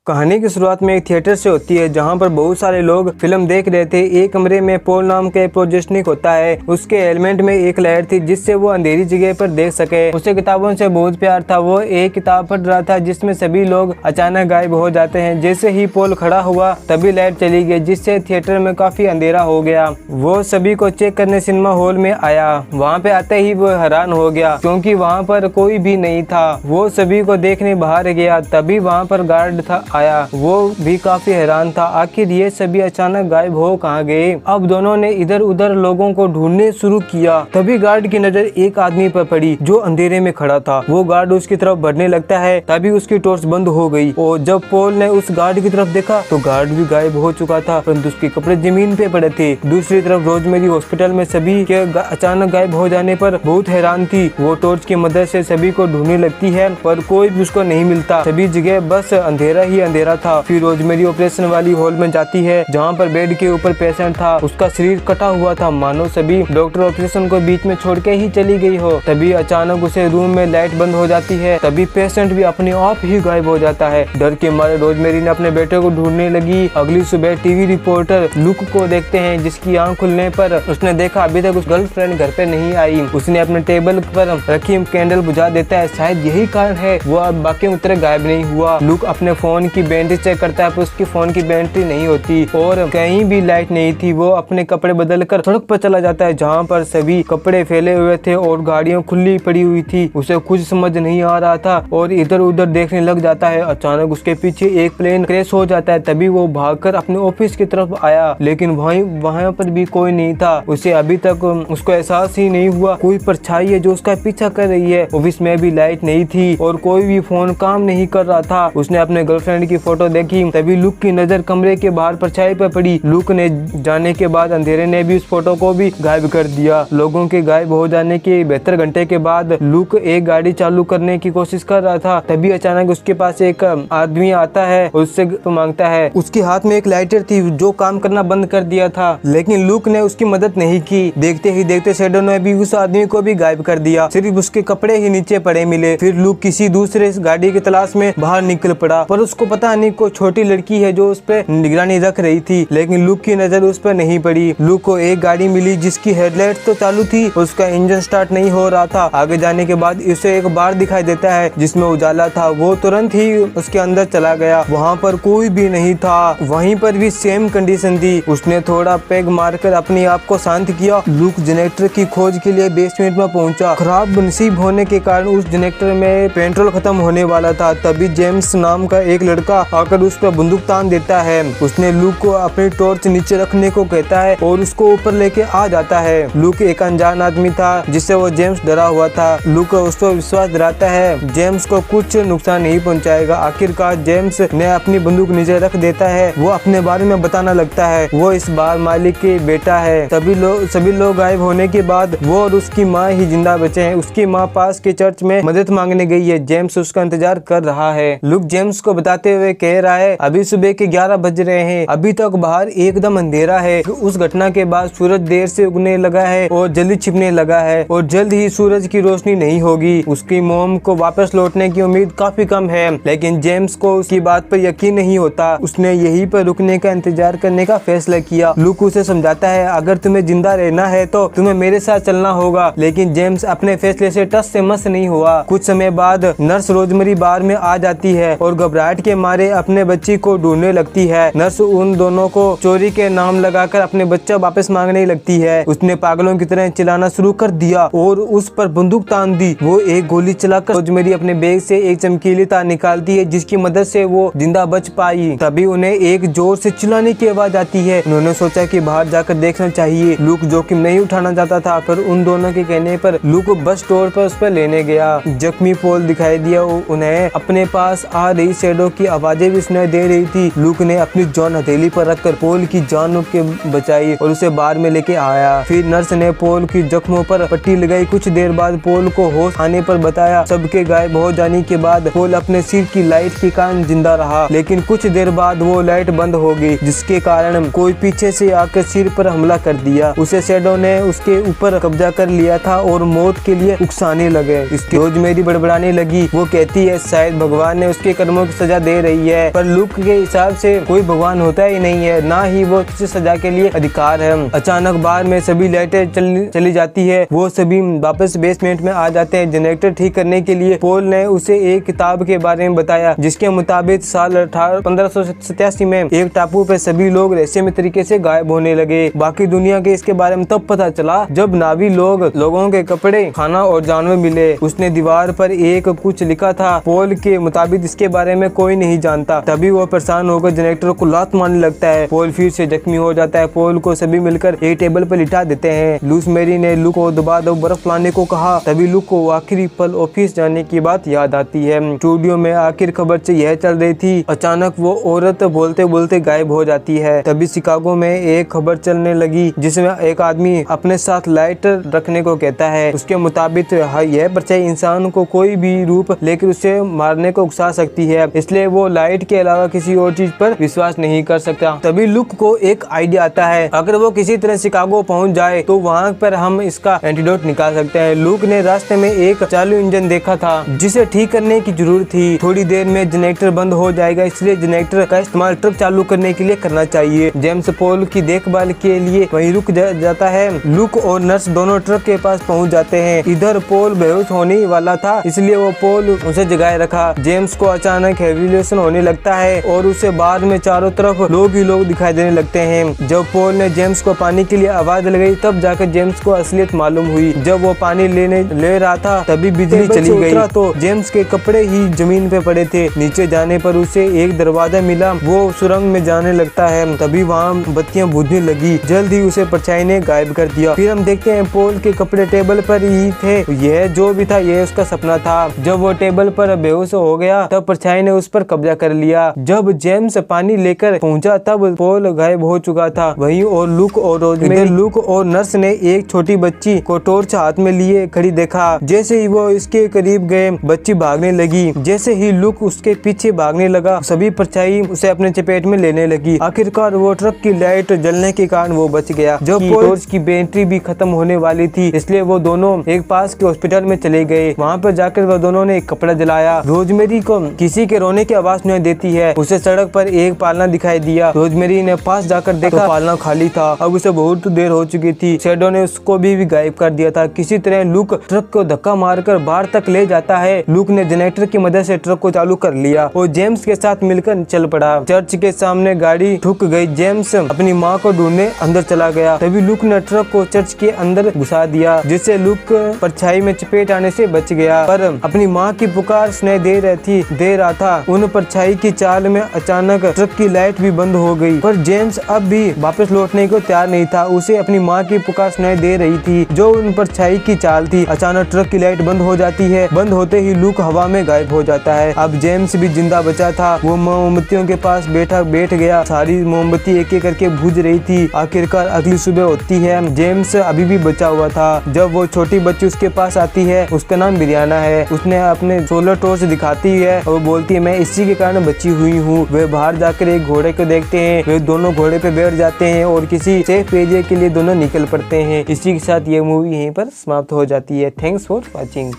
कहानी की शुरुआत में एक थिएटर से होती है जहां पर बहुत सारे लोग फिल्म देख रहे थे। एक कमरे में पॉल नाम का एक प्रोजेस्टनिक होता है। उसके हेलमेट में एक लाइट थी जिससे वो अंधेरी जगह पर देख सके। उसे किताबों से बहुत प्यार था। वो एक किताब पढ़ रहा था जिसमें सभी लोग अचानक गायब हो जाते हैं। जैसे ही पॉल खड़ा हुआ तभी लाइट चली गई जिससे थिएटर में काफी अंधेरा हो गया। वो सभी को चेक करने सिनेमा हॉल में आया। वहाँ पे आते ही वो हैरान हो गया क्योंकि वहाँ पर कोई भी नहीं था। वो सभी को देखने बाहर गया तभी वहाँ पर गार्ड था आया। वो भी काफी हैरान था, आखिर ये सभी अचानक गायब हो कहाँ गए। अब दोनों ने इधर उधर लोगों को ढूंढने शुरू किया। तभी गार्ड की नजर एक आदमी पर पड़ी जो अंधेरे में खड़ा था। वो गार्ड उसकी तरफ बढ़ने लगता है तभी उसकी टॉर्च बंद हो गई और जब पॉल ने उस गार्ड की तरफ देखा तो गार्ड भी गायब हो चुका था, परंतु उसके कपड़े जमीन पे पड़े थे। दूसरी तरफ रोजमेरी हॉस्पिटल में सभी के अचानक गायब हो जाने पर बहुत हैरान थी। वो टॉर्च की मदद से सभी को ढूंढने लगती है पर कोई भी उसको नहीं मिलता। सभी जगह बस अंधेरा ही अंधेरा था। फिर रोजमेरी ऑपरेशन वाली हॉल में जाती है जहाँ पर बेड के ऊपर पेशेंट था। उसका शरीर कटा हुआ था, मानो सभी डॉक्टर ऑपरेशन को बीच में छोड़ के ही चली गई हो। तभी अचानक उसे रूम में लाइट बंद हो जाती है। तभी पेशेंट भी अपने आप ही गायब हो जाता है। डर के मारे रोजमेरी ने अपने बेटे को ढूंढने लगी। अगली सुबह टीवी रिपोर्टर लुक को देखते हैं जिसकी आंख खुलने पर उसने देखा अभी तक उस गर्लफ्रेंड घर पे नहीं आई। उसने अपने टेबल पर रखी कैंडल बुझा देता है। शायद यही कारण है वो अब बाकी तरह गायब नहीं हुआ। लुक अपने फोन की बैटरी चेक करता है पर उसकी फोन की बैटरी नहीं होती और कहीं भी लाइट नहीं थी। वो अपने कपड़े बदल कर सड़क पर चला जाता है जहाँ पर सभी कपड़े फैले हुए थे और गाड़ियाँ खुली पड़ी हुई थी। उसे कुछ समझ नहीं आ रहा था और इधर उधर देखने लग जाता है। अचानक उसके पीछे एक प्लेन क्रैश हो जाता है। तभी वो भागकर अपने ऑफिस की तरफ आया लेकिन वहाँ पर भी कोई नहीं था। उसे अभी तक उसको एहसास ही नहीं हुआ कोई परछाई है जो उसका पीछा कर रही है। ऑफिस में भी लाइट नहीं थी और कोई भी फोन काम नहीं कर रहा था। उसने अपने गर्लफ्रेंड की फोटो देखी तभी लुक की नजर कमरे के बाहर परछाई पर पड़ी। लुक ने जाने के बाद अंधेरे ने भी उस फोटो को भी गायब कर दिया। लोगों के गायब हो जाने के 72 घंटे के बाद लुक एक गाड़ी चालू करने की कोशिश कर रहा था। तभी अचानक उसके पास एक आदमी आता है और उससे मांगता है। उसके हाथ में एक लाइटर थी जो काम करना बंद कर दिया था लेकिन लुक ने उसकी मदद नहीं की। देखते ही देखते शैडो ने भी उस आदमी को भी गायब कर दिया। सिर्फ उसके कपड़े ही नीचे पड़े मिले। फिर लुक किसी दूसरे गाड़ी की तलाश में बाहर निकल पड़ा पर उसको पता नहीं कोई छोटी लड़की है जो उस पर निगरानी रख रही थी लेकिन लुक की नजर उस पर नहीं पड़ी। लुक को एक गाड़ी मिली जिसकी हेडलाइट तो चालू थी, उसका इंजन स्टार्ट नहीं हो रहा था। आगे जाने के बाद उसे एक बार दिखाई देता है जिसमें उजाला था। वो तुरंत ही उसके अंदर चला गया। वहाँ पर कोई भी नहीं था। वहीं पर भी सेम कंडीशन थी। उसने थोड़ा पैग मारकर अपने आप को शांत किया। लुक जनरेटर की खोज के लिए बेसमेंट में पहुंचा। खराब नसीब होने के कारण उस जनरेटर में पेट्रोल खत्म होने वाला था। तभी जेम्स नाम का एक लड़का आकर उस पर बंदूक तान देता है। उसने लुक को अपनी टॉर्च नीचे रखने को कहता है और उसको ऊपर लेके आ जाता है। लुक एक अनजान आदमी था जिससे वो जेम्स डरा हुआ था। लुक उस पर विश्वास दिलाता है जेम्स को कुछ नुकसान नहीं पहुंचाएगा। आखिरकार जेम्स ने अपनी बंदूक नीचे रख देता है। वो अपने बारे में बताना लगता है। वो इस बार मालिक के बेटा है। सभी लोग गायब होने के बाद वो और उसकी माँ ही जिंदा बचे हैं। उसकी माँ पास के चर्च में मदद मांगने गई है। जेम्स उसका इंतजार कर रहा है। लुक जेम्स को बताते हुए कह रहा है अभी सुबह के 11 बज रहे हैं, अभी तक बाहर एकदम अंधेरा है। उस घटना के बाद सूरज देर से उगने लगा है और जल्दी छिपने लगा है और जल्द ही सूरज की रोशनी नहीं होगी। उसकी मोम को वापस लौटने की उम्मीद काफी कम है लेकिन जेम्स को उसकी बात पर यकीन नहीं होता। उसने यहीं पर रुकने का इंतजार करने का फैसला किया। लुक उसे समझाता है अगर तुम्हें जिंदा रहना है तो तुम्हें मेरे साथ चलना होगा लेकिन जेम्स अपने फैसले से टस से मस नहीं हुआ। कुछ समय बाद नर्स रोजमेरी बार में आ जाती है और घबराहट के मारे अपने बच्ची को ढूंढने लगती है। नर्स उन दोनों को चोरी के नाम लगाकर अपने बच्चा वापस मांगने लगती है। उसने पागलों की तरह चिल्लाना शुरू कर दिया और उस पर बंदूक तान दी। वो एक गोली चलाकर रोजमेरी अपने बैग से एक चमकीली तार निकालती है जिसकी मदद से वो जिंदा बच पाई। तभी उन्हें एक जोर से चिल्लाने की आवाज आती है। उन्होंने सोचा कि बाहर जाकर देखना चाहिए। लुक जोखिम नहीं उठाना चाहता था पर उन दोनों के कहने पर लुक बस स्टोर पर उस पर लेने गया। जख्मी पॉल दिखाई दिया। उन्हें अपने पास आ रही शैडो की आवाजें भी सुनाई दे रही थी। लुक ने अपनी जान हथेली पर रखकर पॉल की जान के बचाई और उसे बाहर में लेके आया। फिर नर्स ने पॉल की जख्मों पर पट्टी लगाई। कुछ देर बाद पॉल को होश आने पर बताया। सबके गायब हो जाने के बाद पॉल अपने सिर की लाइट के कारण जिंदा रहा लेकिन कुछ देर बाद वो लाइट बंद हो गई जिसके कारण कोई पीछे से आकर सिर पर हमला कर दिया। उसे शैडो ने उसके ऊपर कब्जा कर लिया था और मौत के लिए उकसाने लगे। इसकी रोजमेरी बड़बड़ाने लगी। वो कहती है शायद भगवान ने उसके कर्मों की सजा दे दे रही है, पर लुक के हिसाब से कोई भगवान होता ही नहीं है, ना ही वो किसी सजा के लिए अधिकार है। अचानक बार में सभी लाइटें चली जाती है, वो सभी वापस बेसमेंट में आ जाते हैं। जनरेटर ठीक करने के लिए पॉल ने उसे एक किताब के बारे में बताया, जिसके मुताबिक साल 1587 में एक टापू पे सभी लोग रहस्यमय तरीके से गायब होने लगे। बाकी दुनिया के इसके बारे में तब पता चला जब नावी लोगों के कपड़े, खाना और जानवर मिले। उसने दीवार पर एक कुछ लिखा था। पॉल के मुताबिक इसके बारे में कोई नहीं जानता। तभी वो परेशान होकर जनरेटर को लात मारने लगता है। पॉल फिर से जख्मी हो जाता है। पॉल को सभी मिलकर एक टेबल पर लिटा देते हैं। लूस मेरी ने लुक को दबा दो बर्फ लाने को कहा। तभी लुक को आखिरी पल ऑफिस जाने की बात याद आती है। स्टूडियो में आखिर खबर से यह चल रही थी। अचानक वो औरत बोलते बोलते गायब हो जाती है। तभी शिकागो में एक खबर चलने लगी, जिसमें एक आदमी अपने साथ लाइट रखने को कहता है। उसके मुताबिक यह परछाई इंसान को कोई भी रूप लेकर उसे मारने को उकसा सकती है, इसलिए वो लाइट के अलावा किसी और चीज पर विश्वास नहीं कर सकता। तभी लुक को एक आइडिया आता है, अगर वो किसी तरह शिकागो पहुंच जाए तो वहां पर हम इसका एंटीडोट निकाल सकते हैं। लुक ने रास्ते में एक चालू इंजन देखा था, जिसे ठीक करने की जरूरत थी। थोड़ी देर में जनरेटर बंद हो जाएगा, इसलिए जनरेटर का इस्तेमाल ट्रक चालू करने के लिए करना चाहिए। जेम्स पॉल की देखभाल के लिए वहीं रुक जाता है। लुक और नर्स दोनों ट्रक के पास पहुंच जाते हैं। इधर पॉल बेहोश होने वाला था, इसलिए वो पॉल उसे जगाए रखा। जेम्स को अचानक हेविलेशन होने लगता है और उसे बाद में चारों तरफ लोग ही लोग दिखाई देने लगते हैं। जब पॉल ने जेम्स को पानी के लिए आवाज लगाई, तब जाकर जेम्स को असलियत मालूम हुई। जब वो पानी ले रहा था, तभी बिजली चली गई तो जेम्स के कपड़े ही जमीन पे पड़े थे। नीचे जाने पर उसे एक दरवाजा मिला। वो सुरंग में जाने लगता है। तभी वहाँ बत्तियां बुझने लगी। जल्द ही उसे परछाई ने गायब कर दिया। फिर हम देखते हैं पॉल के कपड़े टेबल पर ही थे। यह जो भी था यह उसका सपना था। जब वो टेबल पर बेहोश हो गया, तब परछाई ने उस पर कब्जा कर लिया। जब जेम्स पानी लेकर पहुंचा, तब पॉल गायब हो चुका था। वहीं और लुक और नर्स ने एक छोटी बच्ची को टॉर्च हाथ में लिए खड़ी देखा। जैसे ही वो इसके करीब गए, बच्ची भागने लगी। जैसे ही लुक उसके पीछे भागने लगा, सभी परछाई उसे अपने चपेट में लेने लगी। आखिरकार वो ट्रक की लाइट जलने के कारण वो बच गया। जब टॉर्च की बैटरी भी खत्म होने वाली थी, इसलिए वो दोनों एक पास के हॉस्पिटल में चले गए। वहाँ पर जाकर वो दोनों ने एक कपड़ा जलाया। रोजमेरी को किसी के रोने की आवाज नहीं देती है। उसे सड़क पर एक पालना दिखाई दिया। रोजमेरी ने पास जाकर देखा तो पालना खाली था। अब उसे बहुत देर हो चुकी थी। शैडो ने उसको भी गायब कर दिया था। किसी तरह लुक ट्रक को धक्का मारकर बाहर तक ले जाता है। लुक ने जनरेटर की मदद से ट्रक को चालू कर लिया और जेम्स के साथ मिलकर चल पड़ा। चर्च के सामने गाड़ी ठुक गई। जेम्स अपनी माँ को ढूंढने अंदर चला गया। तभी लुक ने ट्रक को चर्च के अंदर घुसा दिया, जिससे लुक परछाई में चपेट आने से बच गया। पर अपनी माँ की पुकार सुनाई दे रहा था। उन परछाई की चाल में अचानक ट्रक की लाइट भी बंद हो गई। पर जेम्स अब भी वापस लौटने को तैयार नहीं था। उसे अपनी माँ की पुकार सुनाई दे रही थी, जो उन परछाई की चाल थी। अचानक ट्रक की लाइट बंद हो जाती है। बंद होते ही लुक हवा में गायब हो जाता है। अब जेम्स भी जिंदा बचा था। वो मोमबत्तियों के पास बैठ गया। सारी मोमबत्ती एक एक करके बुझ रही थी। आखिरकार अगली सुबह होती है। जेम्स अभी भी बचा हुआ था। जब वो छोटी बच्ची उसके पास आती है, उसका नाम ब्रियाना है। उसने अपने सोलर टॉर्च दिखाती है और बोलती है, मैं इसी के कारण बची हुई हूँ। वे बाहर जाकर एक घोड़े को देखते हैं। वे दोनों घोड़े पे बैठ जाते हैं और किसी सेफ एरिया के लिए दोनों निकल पड़ते हैं। इसी के साथ ये मूवी यहीं पर समाप्त हो जाती है। Thanks for watching.